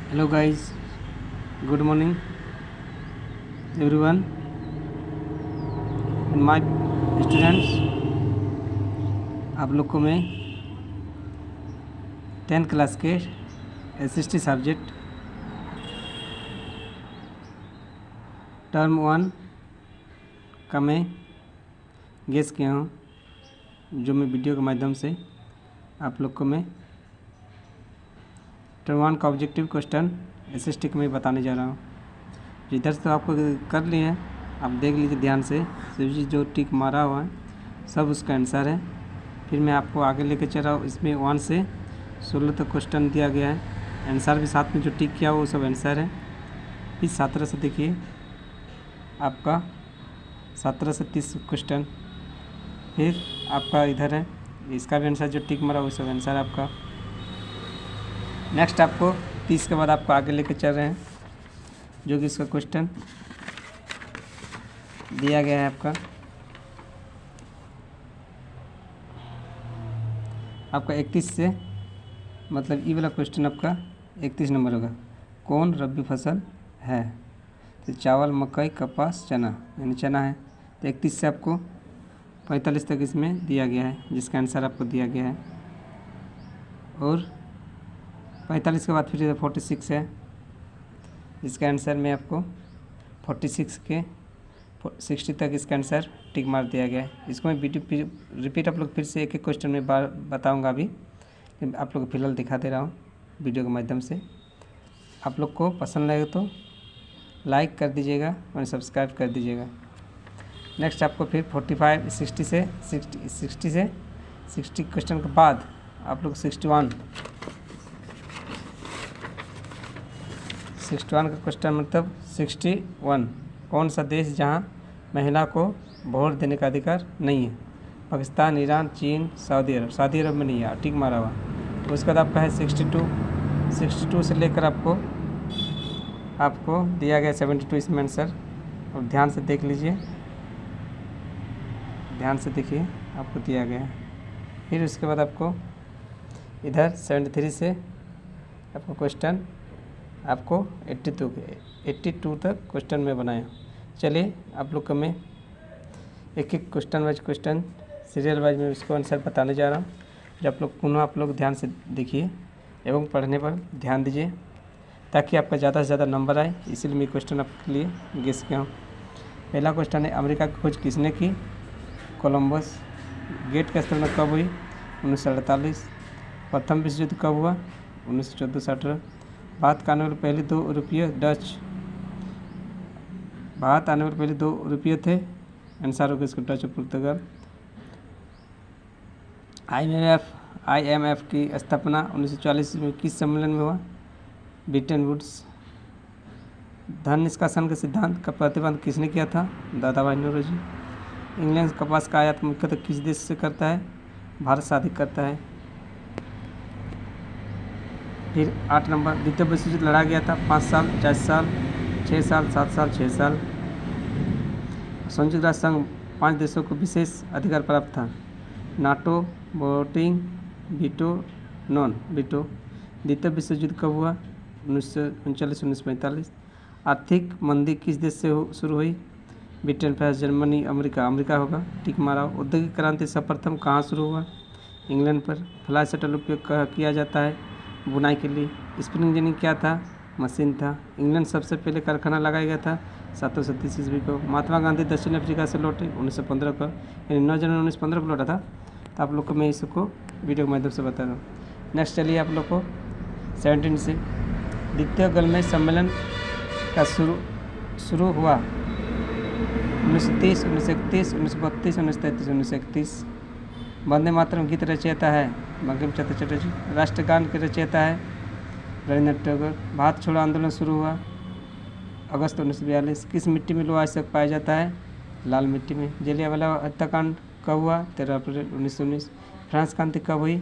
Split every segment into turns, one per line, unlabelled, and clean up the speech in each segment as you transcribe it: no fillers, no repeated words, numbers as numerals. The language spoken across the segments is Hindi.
Hello guys, good morning everyone and my students। आप लोग को मैं 10th क्लास के SST सब्जेक्ट टर्म 1 का मैं गेस किया हूँ, जो मैं वीडियो के माध्यम से आप लोग को मैं टर्म 1 का ऑब्जेक्टिव क्वेश्चन SST को मैं बताने जा रहा हूँ। इधर से तो आपको कर लिए हैं, आप देख लीजिए ध्यान से, सभी जो टिक मारा हुआ है सब उसका आंसर है। फिर मैं आपको आगे लेके चल रहा हूँ। इसमें 1 से 16 तक क्वेश्चन दिया गया है, आंसर भी साथ में जो टिक किया वो सब आंसर है। फिर 17 से देखिए आपका 17 से 30 क्वेश्चन, फिर आपका इधर है इसका भी आंसर जो टिक मारा वो सब आंसर आपका। नेक्स्ट आपको 30 के बाद आपको आगे लेके चल रहे हैं, जो कि इसका क्वेश्चन दिया गया है आपका 31 से, मतलब ये वाला क्वेश्चन आपका 31 नंबर होगा। कौन रबी फसल है? तो चावल, मकई, कपास, चना, यानी चना है। तो 31 से आपको 45 तक इसमें दिया गया है, जिसका आंसर आपको दिया गया है। और 45 के बाद फिर 46 है, जिसका आंसर में आपको 46 के 60 तक इसका आंसर टिक मार दिया गया है। इसको मैं वीडियो रिपीट आप लोग फिर से एक एक क्वेश्चन में बार बताऊंगा। अभी आप लोग को फिलहाल दिखा दे रहा हूँ वीडियो के माध्यम से। आप लोग को पसंद लगे तो लाइक कर दीजिएगा और सब्सक्राइब कर दीजिएगा। नेक्स्ट आपको फिर 45 60 क्वेश्चन के बाद आप लोग 61 का क्वेश्चन, मतलब 61, कौन सा देश जहां महिला को वोट देने का अधिकार नहीं है? पाकिस्तान, ईरान, चीन, सऊदी अरब। सऊदी अरब में नहीं है, टिक मारा हुआ। उसके बाद आपका है 62 से लेकर आपको दिया गया 72 इसमें आंसर। और ध्यान से देख लीजिए, ध्यान से देखिए, आपको दिया गया है। फिर उसके बाद आपको इधर 73 से आपको क्वेश्चन आपको 82 तक क्वेश्चन में बनाया। चलिए आप लोग को मैं एक एक question wise question serial wise में इसको आंसर बताने जा रहा हूँ। जो आप लोग ध्यान से देखिए एवं पढ़ने पर ध्यान दीजिए, ताकि आपका ज़्यादा से ज़्यादा नंबर आए। इसीलिए मैं क्वेश्चन आपके लिए गेस किया हूँ। पहला क्वेश्चन है, अमेरिका की खोज किसने की? कोलंबस। गेट का स्थापना कब हुई? 1948। प्रथम विश्व युद्ध कब हुआ? 1914-18। भारत आने वाले पहले 2 यूरोपीय डच। भारत आने वाले पहले 2 यूरोपीय थे, आंसर होगा इसका डच और पुर्तगाल। IMF की स्थापना 1940 में किस सम्मेलन में हुआ? Bretton Woods. धन निष्कासन के सिद्धांत का प्रतिपादन किसने किया था? दादा भाई नौरोजी। इंग्लैंड कपास का आयात मुख्यतः किस देश से करता है? भारत से अधिक करता है। फिर 8 नंबर, द्वितीय विश्व युद्ध लड़ा गया था 5 साल, 4 साल, 6 साल, 7 साल, 6 साल। संयुक्त राष्ट्र संघ 5 देशों को विशेष अधिकार प्राप्त था? NATO, voting, veto, non veto. द्वितीय विश्व युद्ध कब हुआ? 1939-1945। आर्थिक मंदी किस देश से शुरू हुई? ब्रिटेन, फ्रांस, जर्मनी, अमेरिका होगा, टिक मारा। औद्योगिक क्रांति सर्वप्रथम कहाँ शुरू हुआ? इंग्लैंड पर। फ्लाई शटल उपयोग किया जाता है बुनाई के लिए। स्पिनिंग जेनी क्या था? मशीन था। इंग्लैंड सबसे पहले कारखाना लगाया गया था 1737 ईस्वी को। महात्मा गांधी दक्षिण अफ्रीका से लौटे 1915 को, यानी 9 जनवरी 1915 को लौटा था। तो आप लोग को मैं इसको वीडियो के माध्यम से बता रहा हूँ। नेक्स्ट चलिए आप लोग को 17 से, द्वितीय गोलमेज सम्मेलन का शुरू हुआ 1930, 1931, 1932, 1933, 1931। वंदे मातरम गीत रचयिता है बंकिम चंद्र चटर्जी। राष्ट्रगान के रचयिता है रविन्द्रनाथ टैगोर। भारत छोड़ो आंदोलन शुरू हुआ अगस्त 1942। किस मिट्टी में लोहा आवश्यक पाया जाता है? लाल मिट्टी में। जलियांवाला हत्याकांड कब हुआ? 13 अप्रैल 1919। फ्रांस क्रांति कब हुई?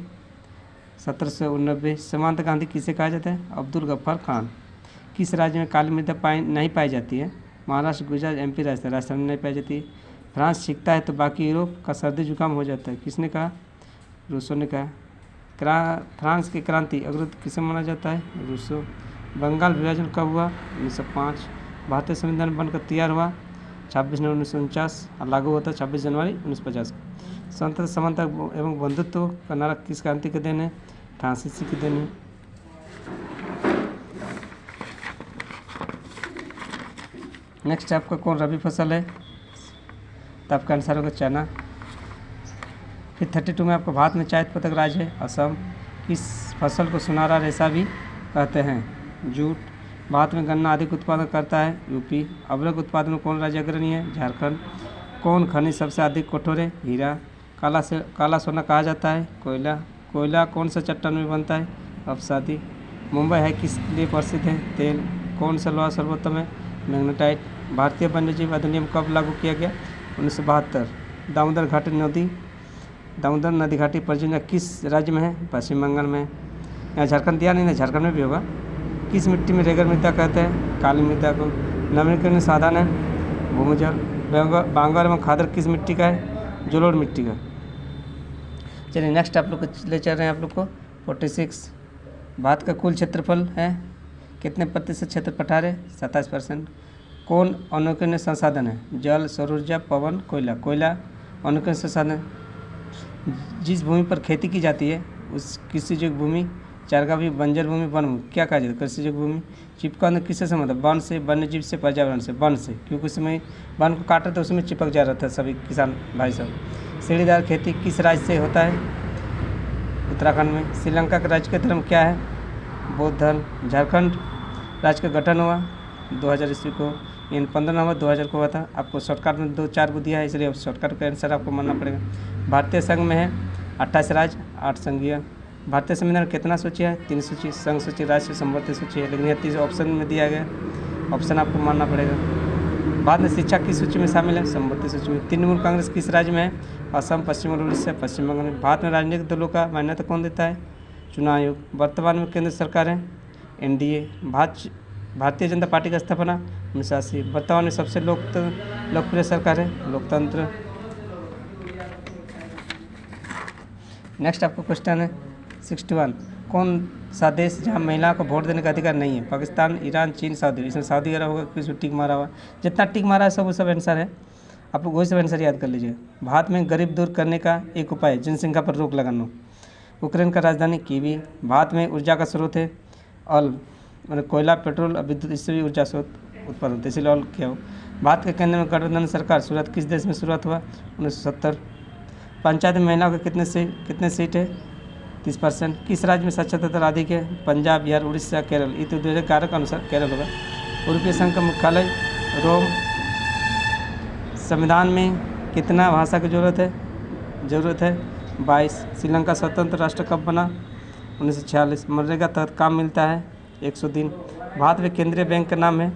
1789। समांत गांधी किसे कहा जाता है? अब्दुल गफ्फार खान। किस राज्य में काली मृदा नहीं पाई जाती है? महाराष्ट्र, गुजरात, MP, राजस्थान में नहीं पाई जाती। फ्रांस सीखता है तो बाकी यूरोप का सर्दी जुकाम हो जाता है, किसने कहा? रूसो ने कहा। फ्रांस की क्रांति अग्रदूत किसे माना जाता है? रूसो। बंगाल विभाजन कब हुआ? 1905। भारतीय संविधान बनकर तैयार हुआ 26 नवंबर 1949 और लागू होता 26 जनवरी 1950। स्वतंत्रता, समानता एवं बंधुत्व का नारा किस क्रांति के दिन है? फ्रांसीसी के दिन है। नेक्स्ट आपका कौन रबी फसल है? तो आपका आंसर होगा चना। फिर 32 में आपको भारत में चाय उत्पादक राज्य है असम। किस फसल को सुनहरा रेशा भी कहते हैं? जूट। भारत में गन्ना अधिक उत्पादन करता है यूपी। अवरक उत्पादन में कौन राज्य अग्रणी है? झारखंड। कौन खनिज सबसे अधिक कठोर है? हीरा। काला सोना कहा जाता है? कोयला। कोयला कौन सा चट्टान में बनता है? अवसादी। मुंबई है किस लिए प्रसिद्ध है? तेल। कौन सा लोहा सर्वोत्तम है? मैग्नेटाइट। भारतीय वन्यजीव अधिनियम कब लागू किया गया? 1972। दामोदर नदी घाटी परियोजना किस राज्य में है? पश्चिम बंगाल में। यहाँ झारखंड दिया नहीं ना, झारखंड में भी होगा। किस मिट्टी में रेगड़ मृदा कहते हैं? काली मृदा को। नवीनीकरण साधन है भूमिजल। बांगर में खादर किस मिट्टी का है? जलोढ़ मिट्टी का। चलिए नेक्स्ट आप लोग को ले चल रहे हैं आप लोग को 46। भारत का कुल क्षेत्रफल है कितने प्रतिशत क्षेत्र? 27%। कौन अनवकीर्ण संसाधन है? जल, सौर ऊर्जा, पवन, कोयला। कोयला अनवकीर्ण संसाधन। जिस भूमि पर खेती की जाती है उस कृषि योग्य भूमि, चारगा भी, बंजर भूमि, वन भूमि क्या कहा जाता है? कृषि योग्य भूमि। चिपका किससे संबंध है? वन से, वन्य जीव से, पर्यावरण से। वन से, क्योंकि उसमें वन को काट रहे थे उसमें चिपक जा रहा था सभी किसान भाई साहब। सीढ़ीदार खेती किस राज्य से होता है? उत्तराखंड में। श्रीलंका का राज्य का धर्म क्या है? बौद्ध धर्म। झारखंड राज्य का गठन हुआ 2000 ईस्वी को। इन 15 नवंबर 2000 को हुआ था। आपको शॉर्टकट में 2-4 को दिया है इसलिए शॉर्टकट का आंसर आपको मानना पड़ेगा। भारतीय संघ में है 28 राज्य 8 संघीय। भारतीय संविधान कितना सूची है? 3 सूची। संघ सूची, राज्य संवर्ती सूची है, लेकिन यह 30 ऑप्शन में दिया गया। ऑप्शन आपको मानना पड़ेगा। बाद में शिक्षा किस सूची में शामिल है? संवर्ती सूची में। तृणमूल कांग्रेस किस राज्य में है? असम, पश्चिम और उड़ीसा, पश्चिम बंगाल में। भारत में राजनीतिक दलों का मान्यता कौन देता है? चुनाव आयोग। वर्तमान में केंद्र सरकार है एनडीए। भारतीय जनता पार्टी का स्थापना 1980। वर्तमान में सबसे लोकप्रिय सरकार है लोकतंत्र। नेक्स्ट आपका क्वेश्चन है 61। कौन सा देश जहां महिलाओं को वोट देने का अधिकार नहीं है? पाकिस्तान, ईरान, चीन, सऊदी। इसमें सऊदी अरब होगा क्योंकि इसमें टिक मारा हुआ। जितना टिक मारा है सब आंसर है। आप लोग वही सब आंसर याद कर लीजिए। भारत में गरीब दूर करने का एक उपाय है जनसंख्या पर रोक लगाना। यूक्रेन का राजधानी कीवी। भारत में ऊर्जा का स्रोत है ऑल, मैंने कोयला, पेट्रोल और विद्युत, इससे भी ऊर्जा स्रोत उत्पन्न होता है इसलिए ऑल किया हो। भारत के केंद्र में गठबंधन सरकार शुरुआत किस देश में शुरुआत हुआ? 1970। पंचायत में महिलाओं के कितने सीट है? 30%। किस राज्य में साक्षरता दर अधिक है? पंजाब, बिहार, उड़ीसा, केरल। ये तो 2011 के अनुसार केरल होगा। यूरोपीय संघ का मुख्यालय रोम। संविधान में कितना भाषा की जरूरत है? 22। श्रीलंका स्वतंत्र राष्ट्र कब बना? 1946। मनरेगा तहत काम मिलता है 100 दिन। भारत में केंद्रीय बैंक का नाम है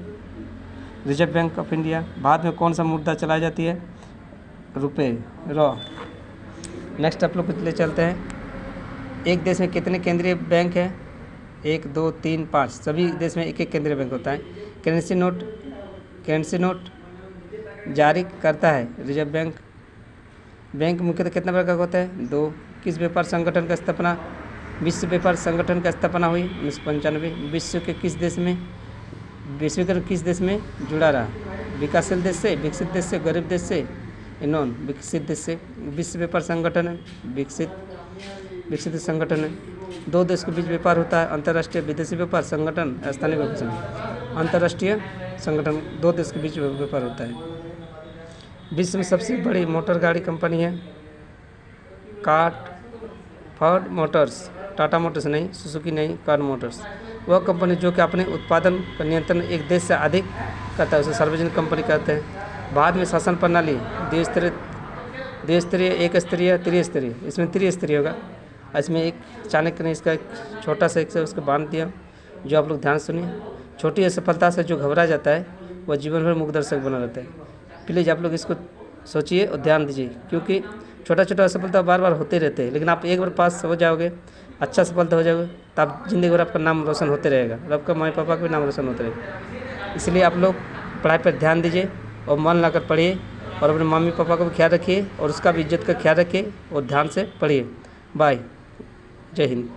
reserve bank of India. Bharat में कौन सा मुद्रा चलाई जाती है? रुपए, रॉ। नेक्स्ट आप लोग कुछ ले चलते हैं। एक देश में कितने केंद्रीय बैंक है? 1, 2, 3, 5। सभी देश में एक केंद्रीय बैंक होता है। करेंसी नोट जारी करता है रिजर्व बैंक। बैंक मुख्यतः कितना प्रकार का होता है? 2। किस व्यापार संगठन का स्थापना? विश्व व्यापार संगठन का स्थापना हुई 1995। विश्वकरण किस देश में जुड़ा रहा? विकासशील देश से, विकसित देश से, गरीब देश से, नॉन विकसित देश से। विश्व व्यापार संगठन है विकसित संगठन है। 2 देश के बीच व्यापार होता है अंतर्राष्ट्रीय विदेशी व्यापार संगठन, स्थानीय व्यापार संगठन। अंतर्राष्ट्रीय संगठन 2 देश के बीच व्यापार होता है। विश्व में सबसे बड़ी मोटर गाड़ी कंपनी है फोर्ड मोटर्स। टाटा मोटर्स नहीं, सुजुकी नहीं, फोर्ड मोटर्स। वह कंपनी जो कि अपने उत्पादन का नियंत्रण एक देश से अधिक करता है उसे सार्वजनिक कंपनी कहते हैं। भारत में शासन प्रणाली द्विस्तरीय, एक स्तरीय, त्रिस्तरीय। इसमें त्रिस्तरीय होगा। इसमें एक चाणक्य ने इसका एक छोटा सा एक से उसको बांध दिया, जो आप लोग ध्यान सुनिए। छोटी असफलता से जो घबरा जाता है वह जीवन भर मुखदर्शक बना रहता है। प्लीज़ आप लोग इसको सोचिए और ध्यान दीजिए, क्योंकि छोटा असफलता बार बार होते रहते हैं, लेकिन आप एक बार पास हो जाओगे, अच्छा सफलता हो जाओगे, तब जिंदगी भर आपका नाम रोशन होते रहेगा और आपका मम्मी पापा का भी नाम रोशन होते रहेगा। इसलिए आप लोग पढ़ाई पर ध्यान दीजिए और मन लगाकर पढ़िए और अपने मम्मी पापा का भी ख्याल रखिए और उसका भी इज्जत का ख्याल रखिए और ध्यान से पढ़िए। बाय, जय हिंद।